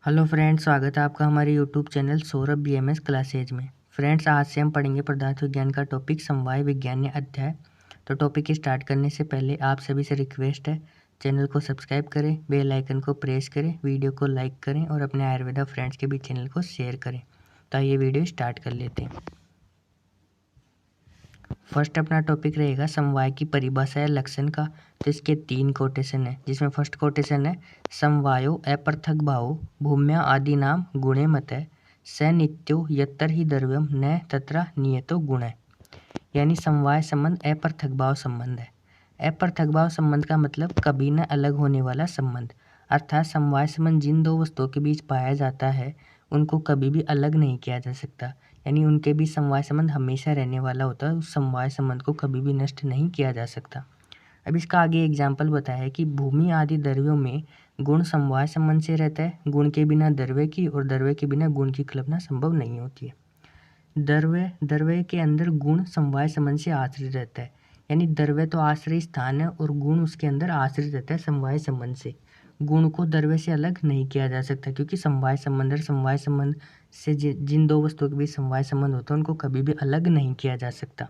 Hello friends, स्वागत है आपका हमारे YouTube channel Saurabh BMS classes में। फ्रेंड्स, आज से हम पढ़ेंगे पदार्थ विज्ञान का टॉपिक समवाय विज्ञान अध्याय। तो टॉपिक स्टार्ट करने से पहले आप सभी से रिक्वेस्ट है, चैनल को सब्सक्राइब करें, बेल आइकन को प्रेस करें, वीडियो को लाइक करें और अपने आयुर्वेदा फ्रेंड्स के भी चैनल को शेयर करें। तो आइए वीडियो स्टार्ट कर लेते हैं। फर्स्ट अपना टॉपिक रहेगा समवाय की परिभाषा या लक्षण का। तो इसके 3 कोटेशन है, जिसमें फर्स्ट कोटेशन है समवायो अपृथक भावो भूम्या आदि नाम गुणे मत स नित्यो यत्र ही द्रव्यम न तत्र नियतो गुण है। यानी समवाय संबंध अपृथक भाव संबंध है। अपृथक भाव संबंध का मतलब कभी न अलग होने वाला संबंध, अर्थात समवाय संबंध जिन दो वस्तुओं के बीच पाया जाता है उनको कभी भी अलग नहीं किया जा सकता। यानी उनके बीच समवाय संबंध हमेशा रहने वाला होता है, उस समवाय संबंध को कभी भी नष्ट नहीं किया जा सकता। अब इसका आगे एग्जाम्पल बताया है कि भूमि आदि द्रव्यों में गुण समवाय संबंध से रहता है। गुण के बिना द्रव्य की और द्रव्य के बिना गुण की कल्पना संभव नहीं होती है। द्रव्य के अंदर गुण समवाय संबंध से आश्रित रहता है। यानी द्रव्य तो आश्रय स्थान है और गुण उसके अंदर आश्रित रहता है समवाय संबंध से। गुण को द्रव्य से अलग नहीं किया जा सकता, क्योंकि समवाय संबंध से जिन दो वस्तुओं के बीच समवाय संबंध होता है उनको कभी भी अलग नहीं किया जा सकता।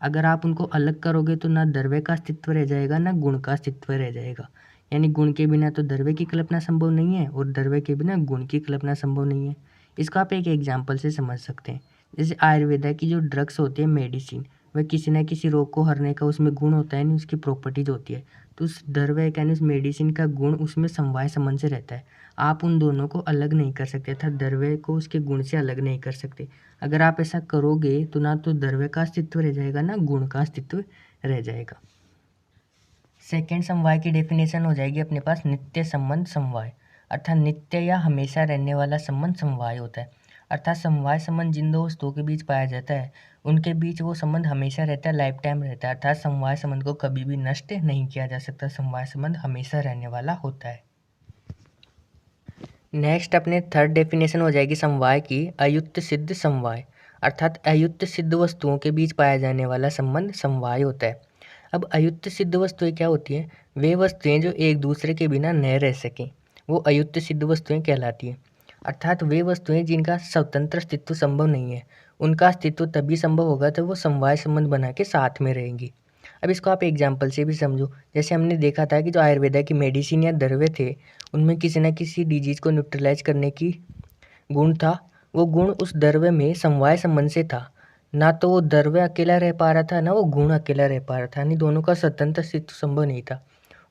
अगर आप उनको अलग करोगे तो ना द्रव्य का अस्तित्व रह जाएगा, ना गुण का अस्तित्व रह जाएगा। यानी गुण के बिना तो द्रव्य की कल्पना संभव नहीं है और द्रव्य के बिना गुण की कल्पना संभव नहीं है। इसको आप एक एग्जाम्पल से समझ सकते हैं। जैसे आयुर्वेदा की जो ड्रग्स होती है, मेडिसिन, वह किसी न किसी रोग को हरने का उसमें गुण होता है, नहीं उसकी प्रॉपर्टीज होती है। तो उस द्रव्य यानी उस मेडिसिन का गुण उसमें समवाय संबंध से रहता है। आप उन दोनों को अलग नहीं कर सकते, अर्थात द्रव्य को उसके गुण से अलग नहीं कर सकते। अगर आप ऐसा करोगे तो ना तो द्रव्य का अस्तित्व रह जाएगा, ना गुण का अस्तित्व रह जाएगा। सेकेंड समवाय की डेफिनेशन हो जाएगी अपने पास नित्य संबंध समवाय, अर्थात नित्य या हमेशा रहने वाला संबंध समवाय होता है। अर्थात समवाय संबंध जिन दो वस्तुओं के बीच पाया जाता है उनके बीच वो संबंध हमेशा रहता है, लाइफ टाइम रहता है। अर्थात समवाय संबंध को कभी भी नष्ट नहीं किया जा सकता, समवाय संबंध हमेशा रहने वाला होता है। नेक्स्ट अपने थर्ड डेफिनेशन हो जाएगी समवाय की अयुक्त सिद्ध समवाय, अर्थात अयुक्त सिद्ध वस्तुओं के बीच पाया जाने वाला संबंध समवाय होता है। अब अयुक्त सिद्ध वस्तुएं क्या होती हैं? वे वस्तुएं जो एक दूसरे के बिना न रह सकें, वो अयुक्त सिद्ध वस्तुएं कहलाती हैं। अर्थात वे वस्तुएं जिनका स्वतंत्र अस्तित्व संभव नहीं है, उनका अस्तित्व तभी संभव होगा जब वो समवाय संबंध बना के साथ में रहेंगी। अब इसको आप एग्जाम्पल से भी समझो। जैसे हमने देखा था कि जो आयुर्वेदा की मेडिसिन या द्रव्य थे उनमें किसी न किसी डिजीज को न्यूट्रलाइज करने की गुण था। वो गुण उस द्रव्य में समवाय संबंध से था। ना तो वो द्रव्य अकेला रह पा रहा था, ना वो गुण अकेला रह पा रहा था। यानी दोनों का स्वतंत्र अस्तित्व संभव नहीं था।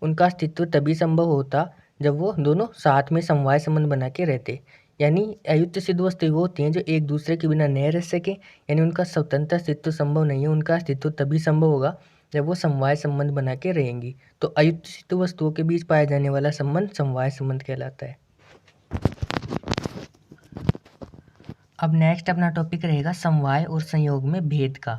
उनका अस्तित्व तभी संभव होता जब वो दोनों साथ में समवाय संबंध बना के रहते। यानी अयुक्त सिद्ध वस्तु वो होती हैं जो एक दूसरे के बिना न रह सके, यानी उनका स्वतंत्र अस्तित्व संभव नहीं है। उनका अस्तित्व तभी संभव होगा जब वो समवाय संबंध बना के रहेंगी। तो अयुक्त सिद्ध वस्तुओं के बीच पाया जाने वाला संबंध समवाय संबंध कहलाता है। अब नेक्स्ट अपना टॉपिक रहेगा समवाय और संयोग में भेद का।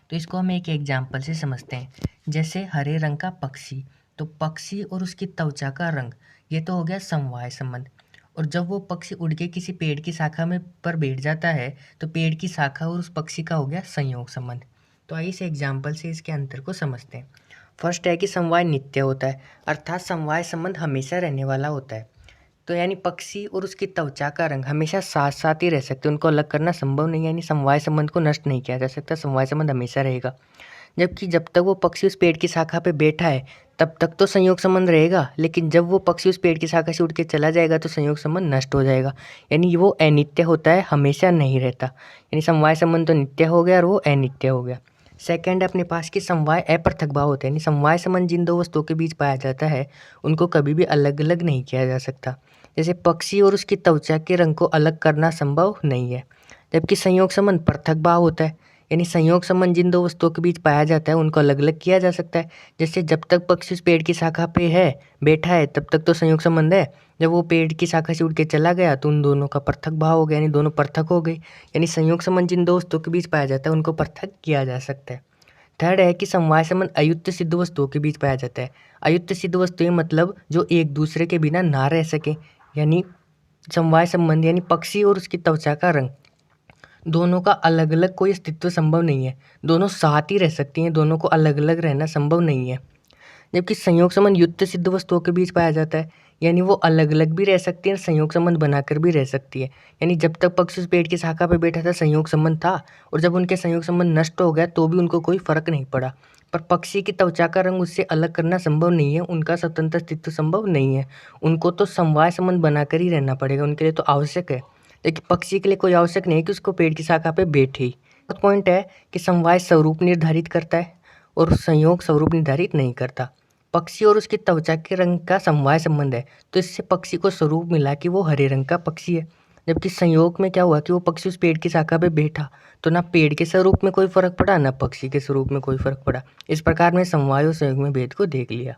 तो इसको हम एक एग्जाम्पल से समझते हैं। जैसे हरे रंग का पक्षी, तो पक्षी और उसकी त्वचा का रंग, ये तो हो गया समवाय संबंध। और जब वो पक्षी उड़ के किसी पेड़ की शाखा में पर बैठ जाता है तो पेड़ की शाखा और उस पक्षी का हो गया संयोग संबंध। तो आइए इस एग्जाम्पल से इसके अंतर को समझते हैं। फर्स्ट है कि समवाय नित्य होता है, अर्थात समवाय संबंध हमेशा रहने वाला होता है। तो यानी पक्षी और उसकी त्वचा का रंग हमेशा साथ साथ ही रह सकते हैं, उनको अलग करना संभव नहीं है। यानी समवाय संबंध को नष्ट नहीं किया जा सकता, समवाय संबंध हमेशा रहेगा। जबकि जब तक वो पक्षी उस पेड़ की शाखा पे बैठा है तब तक तो संयोग संबंध रहेगा, लेकिन जब वो पक्षी उस पेड़ की शाखा से उड़ के चला जाएगा तो संयोग संबंध नष्ट हो जाएगा। यानी वो अनित्य होता है, हमेशा नहीं रहता। यानी समवाय संबंध तो नित्य हो गया और वो अनित्य हो गया। सेकंड अपने पास की समवाय अपृथक भाव होते हैं। यानी समवाय संबंध जिन दो वस्तुओं के बीच पाया जाता है उनको कभी भी अलग अलग नहीं किया जा सकता। जैसे पक्षी और उसकी त्वचा के रंग को अलग करना संभव नहीं है। जबकि संयोग संबंध पृथक भाव होता है। यानी संयोग संबंध जिन दो वस्तुओं के बीच पाया जाता है उनको अलग अलग किया जा सकता है। जैसे जब तक पक्षी उस पेड़ की शाखा पे है बैठा है तब तक तो संयोग संबंध है, जब वो पेड़ की शाखा से उड़ के चला गया तो उन दोनों का पृथक भाव हो गया, यानी दोनों पृथक हो गए। यानी संयोग संबंध जिन दो वस्तुओं के बीच पाया जाता है उनको पृथक किया जा सकता है। थर्ड है कि समवाय संबंध अयुक्त सिद्ध वस्तुओं के बीच पाया जाता है। अयुक्त सिद्ध वस्तुएं मतलब जो एक दूसरे के बिना ना रह सके। यानी समवाय संबंध यानी पक्षी और उसकी त्वचा का रंग, दोनों का अलग अलग कोई अस्तित्व संभव नहीं है। दोनों साथ ही रह सकती हैं, दोनों को अलग अलग रहना संभव नहीं है। जबकि संयोग संबंध युक्त सिद्ध वस्तुओं के बीच पाया जाता है। यानी वो अलग अलग भी रह सकती है और संयोग संबंध बनाकर भी रह सकती है। यानी जब तक पक्षी उस पेड़ की शाखा पर बैठा था संयोग संबंध था, और जब उनके संयोग संबंध नष्ट हो गया तो भी उनको कोई फर्क नहीं पड़ा। पर पक्षी की त्वचा का रंग उससे अलग करना संभव नहीं है, उनका स्वतंत्र अस्तित्व संभव नहीं है। उनको तो समवाय संबंध बनाकर ही रहना पड़ेगा, उनके लिए तो आवश्यक है। लेकिन पक्षी के लिए कोई आवश्यक नहीं है कि उसको पेड़ की शाखा पे बैठे। पॉइंट है कि समवाय स्वरूप निर्धारित करता है और संयोग स्वरूप निर्धारित नहीं करता। पक्षी और उसकी त्वचा के रंग का समवाय संबंध है, तो इससे पक्षी को स्वरूप मिला कि वो हरे रंग का पक्षी है। जबकि संयोग में क्या हुआ कि वो पक्षी उस पेड़ की शाखा पे बैठा, तो ना पेड़ के स्वरूप में कोई फर्क पड़ा, ना पक्षी के स्वरूप में कोई फर्क पड़ा। इस प्रकार में समवाय और संयोग में भेद को देख लिया।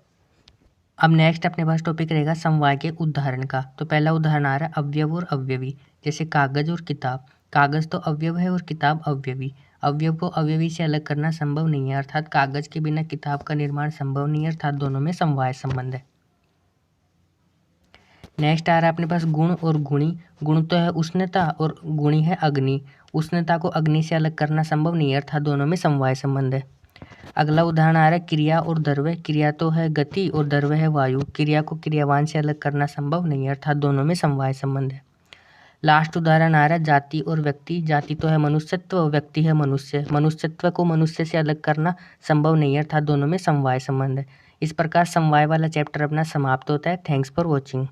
अब नेक्स्ट अपने पास टॉपिक रहेगा समवाय के उदाहरण का। तो पहला उदाहरण आ रहा है अवयव और अवयवी। जैसे कागज और किताब। कागज तो अवयव है और किताब अवयवी। अवयव को अवयवी से अलग करना संभव नहीं है, अर्थात कागज के बिना किताब का निर्माण संभव नहीं है, अर्थात दोनों में समवाय संबंध है। नेक्स्ट आ रहा है अपने पास गुण और गुणी। गुण तो है उष्णता और गुणी है अग्नि। उष्णता को अग्नि से अलग करना संभव नहीं है, अर्थात दोनों में समवाय संबंध है। अगला उदाहरण आ रहा है क्रिया और द्रव्य। क्रिया तो है गति और द्रव्य है वायु। क्रिया को क्रियावान से अलग करना संभव नहीं है, अर्थात दोनों में समवाय संबंध है। लास्ट उदाहरण आ रहा है जाति और व्यक्ति। जाति तो है मनुष्यत्व, व्यक्ति है मनुष्य। मनुष्यत्व को मनुष्य से अलग करना संभव नहीं है, अर्थात दोनों में समवाय संबंध है। इस प्रकार समवाय वाला चैप्टर अपना समाप्त होता है। Thanks for watching.